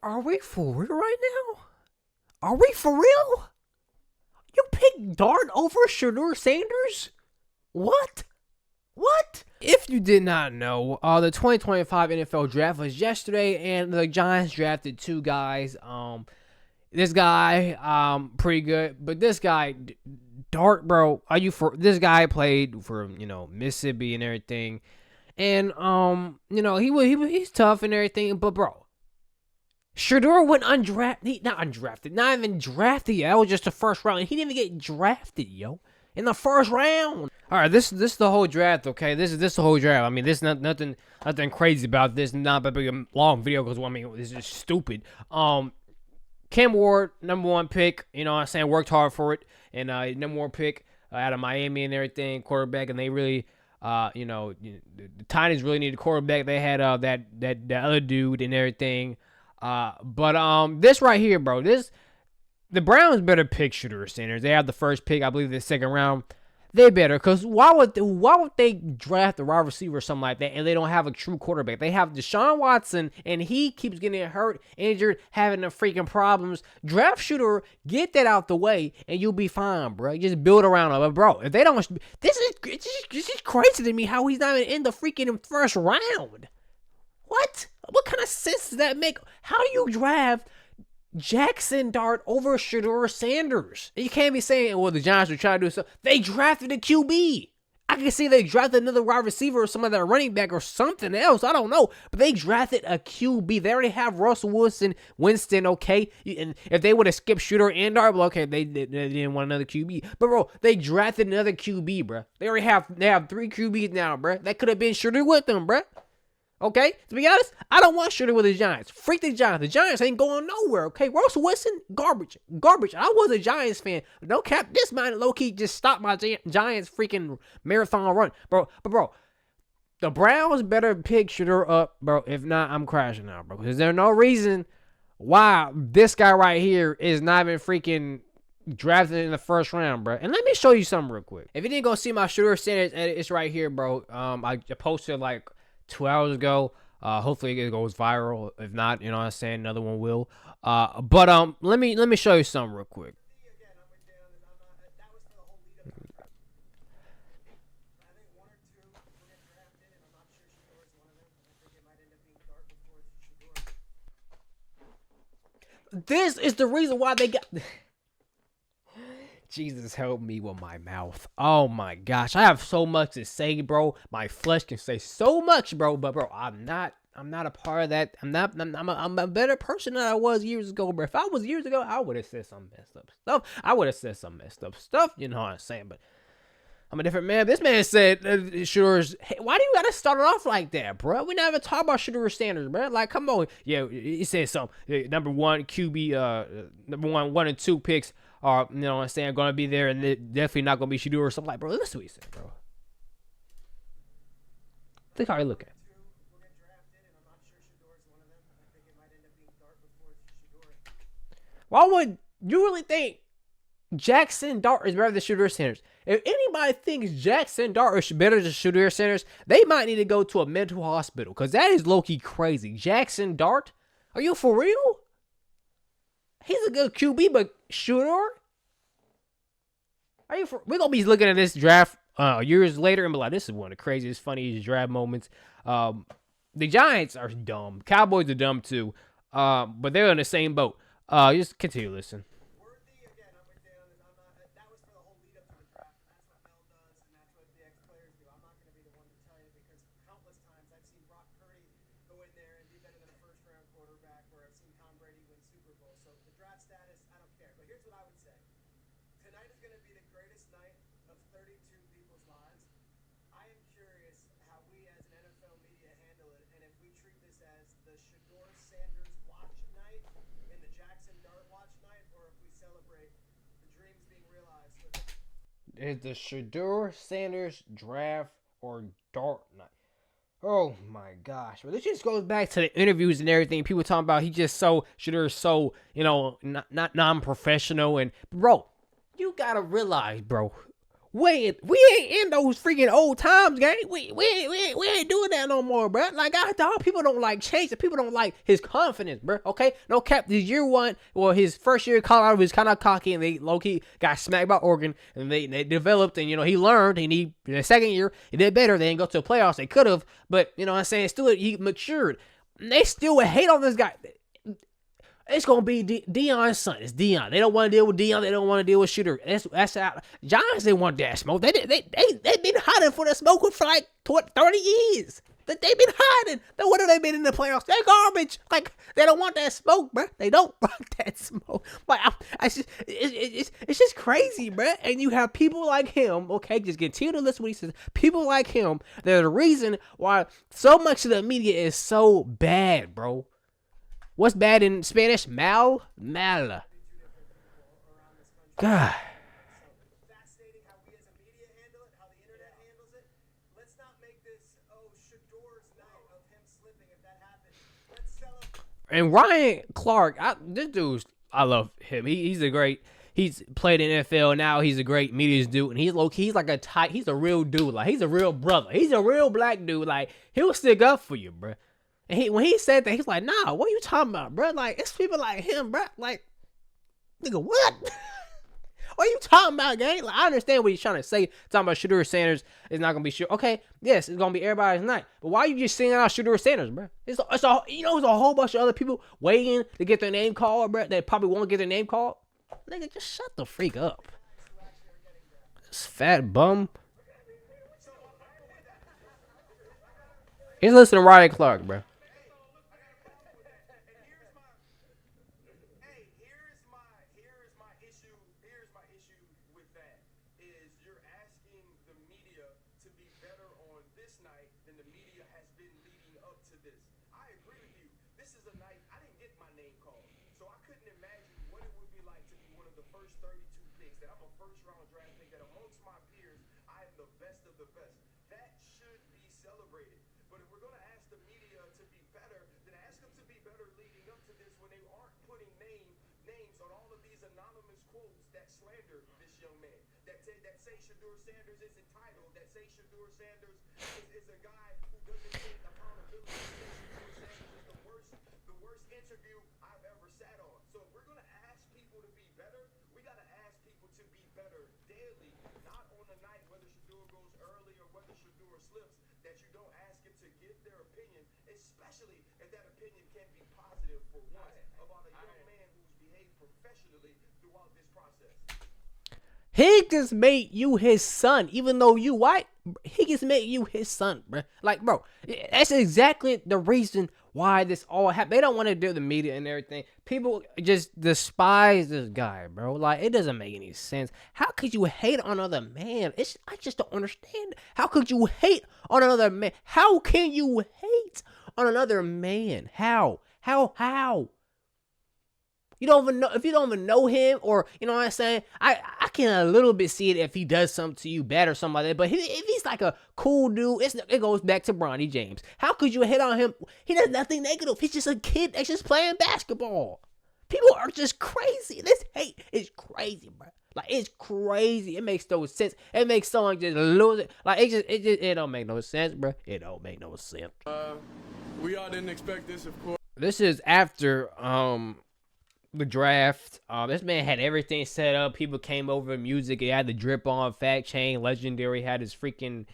Are we for real right now? Are we for real? You picked Dart over Shedeur Sanders? What? What? If you did not know, the 2025 NFL draft was yesterday, and the Giants drafted two guys. This guy, pretty good, but this guy, Dart, bro, are you for? This guy played for Mississippi and everything, and he's tough and everything, but bro, Shedeur went undrafted, not undrafted, not even drafted yet. That was just the first round, and he didn't even get drafted, yo, in the first round. All right, this is the whole draft, okay? This is the whole draft. I mean, this is nothing crazy about this. Not a big long video because this is stupid. Cam Ward, number one pick. You know what I'm saying? Worked hard for it, and number one pick out of Miami and everything, quarterback, and they really. The Titans really need a quarterback. They had that other dude and everything. But this right here, bro, the Browns better pick Shedeur Sanders. They have the first pick, I believe, the second round. They better, because why would they draft a wide receiver or something like that and they don't have a true quarterback? They have Deshaun Watson, and he keeps getting hurt, injured, having the freaking problems. Draft Shedeur, get that out the way, and you'll be fine, bro. You just build around him. But, bro, if they don't... This is crazy to me how he's not even in the freaking first round. What? What kind of sense does that make? How do you draft Jaxson Dart over Shedeur Sanders? And you can't be saying, well, the Giants were trying to do something. They drafted a QB. I can see they drafted another wide receiver or some other running back or something else. I don't know. But they drafted a QB. They already have Russell Winston, okay? And if they would have skipped Shedeur and Dart, well, okay, they didn't want another QB. But, bro, they drafted another QB, bro. They have three QBs now, bro. That could have been Shedeur with them, bro. Okay, to be honest, I don't want Shedeur with the Giants. Freak the Giants. The Giants ain't going nowhere, okay? Russell Wilson, garbage. I was a Giants fan. No cap, this man low-key just stopped my Giants freaking marathon run. Bro, the Browns better pick Shedeur up, bro. If not, I'm crashing out, bro. Because there's no reason why this guy right here is not even freaking drafted in the first round, bro. And let me show you something real quick. If you didn't go see my Shedeur Sanders edit, it's right here, bro. I posted like 2 hours ago. Hopefully it goes viral. If not, you know what I'm saying, another one will. But let me show you something real quick. This is the reason why they got... Jesus help me with my mouth. Oh my gosh, I have so much to say, bro. My flesh can say so much, bro. But bro, I'm not a part of that. I'm a better person than I was years ago, bro. If I was years ago, I would have said some messed up stuff. You know what I'm saying? But I'm a different man. This man said, Shedeur's, hey, why do you gotta start it off like that, bro? We never talk about Shedeur Sanders, bro. Like, come on. Yeah, he said something. Number one QB, number one and two picks are, you know what I'm saying, going to be there, and they're definitely not going to be Shedeur or something like, bro. Listen to what he said, bro. Think how he look at it. Why would you really think Jaxson Dart is better than Shedeur Sanders? If anybody thinks Jaxson Dart is better than Shedeur Sanders, they might need to go to a mental hospital, because that is low-key crazy. Jaxson Dart? Are you for real? He's a good QB, but Shedeur? Are you for... We're going to be looking at this draft years later and be like, this is one of the craziest, funniest draft moments. The Giants are dumb. Cowboys are dumb too. But they're in the same boat. Just continue to listen. Is the Shedeur Sanders draft or Dart night? Oh my gosh. But this just goes back to the interviews and everything. People talking about Shedeur is so, not non-professional. And bro, you gotta realize, bro, We ain't in those freaking old times, gang. We ain't doing that no more, bro. Like, I thought people don't like change. People don't like his confidence, bro. Okay, no cap. This year one, well, his first year in Colorado was kind of cocky, and they low key got smacked by Oregon, and they developed, and he learned, and the second year he did better. They didn't go to the playoffs. They could have, but what I'm saying, still he matured. And they still would hate on this guy. It's gonna be Deion's son. It's Deion. They don't want to deal with Deion. They don't want to deal with Shedeur. That's how Giants didn't want that smoke. They've been hiding for the smoke for like 30 years. They've been hiding. What have they been in the playoffs? They're garbage. Like, they don't want that smoke, bro. They don't want that smoke. Like, it's just crazy, bro. And you have people like him. Okay, just continue to listen to what he says. People like him. They're the reason why so much of the media is so bad, bro. What's bad in Spanish? Mal. God. Fascinating how we as a media handle it, how the internet handles it. Let's not make this, Shedeur's night of him slipping if that happens. Let's celebrate. And Ryan Clark, I love him. He's played in NFL, now he's a great media dude, and he's like he's a real dude. Like, he's a real brother. He's a real black dude. Like, he'll stick up for you, bro. And when he said that, he's like, nah, what are you talking about, bro? Like, it's people like him, bro. Like, nigga, what? What are you talking about, gang? Like, I understand what he's trying to say. Talking about Shedeur Sanders is not going to be sure. Okay, yes, it's going to be everybody's night. But why are you just singing out Shedeur Sanders, bro? It's a whole bunch of other people waiting to get their name called, bro. They probably won't get their name called. Nigga, just shut the freak up. This fat bum. He's listening to Ryan Clark, bro. That say Shedeur Sanders is entitled, that say Shedeur Sanders is a guy who doesn't take accountability. Shedeur Sanders is the worst interview I've ever sat on. So if we're going to ask people to be better, we got to ask people to be better daily, not on the night whether Shedeur goes early or whether Shedeur slips, that you don't ask him to give their opinion, especially if that opinion can be positive for once, about a young man who's behaved professionally throughout this process. He just made you his son, even though you white. He just made you his son, bro. Like, bro, that's exactly the reason why this all happened. They don't want to do the media and everything. People just despise this guy, bro. Like, it doesn't make any sense. How could you hate on another man? I just don't understand. How could you hate on another man? How can you hate on another man? How? You don't even know, if you don't even know him, or, you know what I'm saying? I can a little bit see it if he does something to you bad or something like that. But if he's like a cool dude, it goes back to Bronny James. How could you hit on him? He does nothing negative. He's just a kid that's just playing basketball. People are just crazy. This hate is crazy, bro. Like, it's crazy. It makes no sense. It makes someone just lose it. Like, it don't make no sense, bro. It don't make no sense. We all didn't expect this, of course. This is after the draft. This man had everything set up. People came over, music. He had the drip on, Fat Chain, Legendary, had his freaking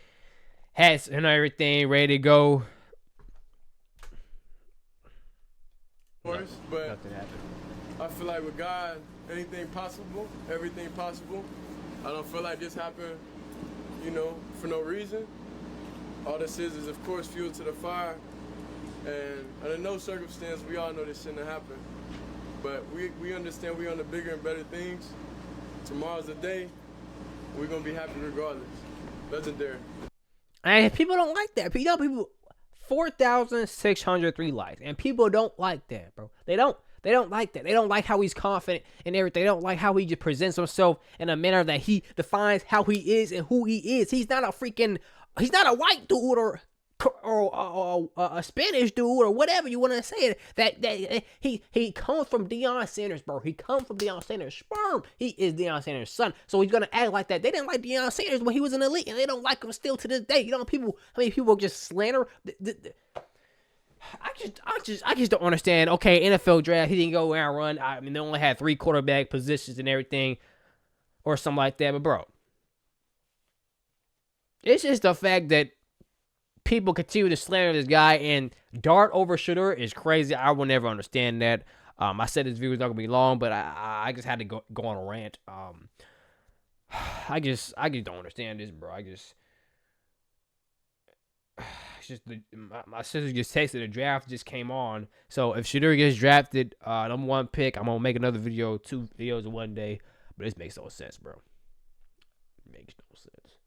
hats and everything ready to go. Of course, but nothing happened. I feel like with God, anything possible, everything possible. I don't feel like this happened, for no reason. All this is of course, fuel to the fire. And under no circumstance, we all know this shouldn't have happened. But we understand we're on the bigger and better things. Tomorrow's the day. We're going to be happy regardless. Legendary. And people don't like that. People 4,603 likes. And people don't like that, bro. They don't like that. They don't like how he's confident and everything. They don't like how he just presents himself in a manner that he defines how he is and who he is. He's not a white dude or a Spanish dude or whatever you want to say, that he comes from Deion Sanders, bro. He comes from Deion Sanders' sperm. He is Deion Sanders' son, so he's gonna act like that. They didn't like Deion Sanders when he was in the league, and they don't like him still to this day. You know, how many people just slander. I just don't understand. Okay, NFL draft, he didn't go around run. I mean, they only had 3 quarterback positions and everything, or something like that. But bro, it's just the fact that people continue to slander this guy and dart over Shedeur is crazy. I will never understand that. I said this video was not gonna be long, but I just had to go on a rant. I just don't understand this, bro. It's just my sister just texted the draft just came on. So if Shedeur gets drafted, number 1 pick, I'm gonna make another video, 2 videos in one day. But this makes no sense, bro. It makes no sense.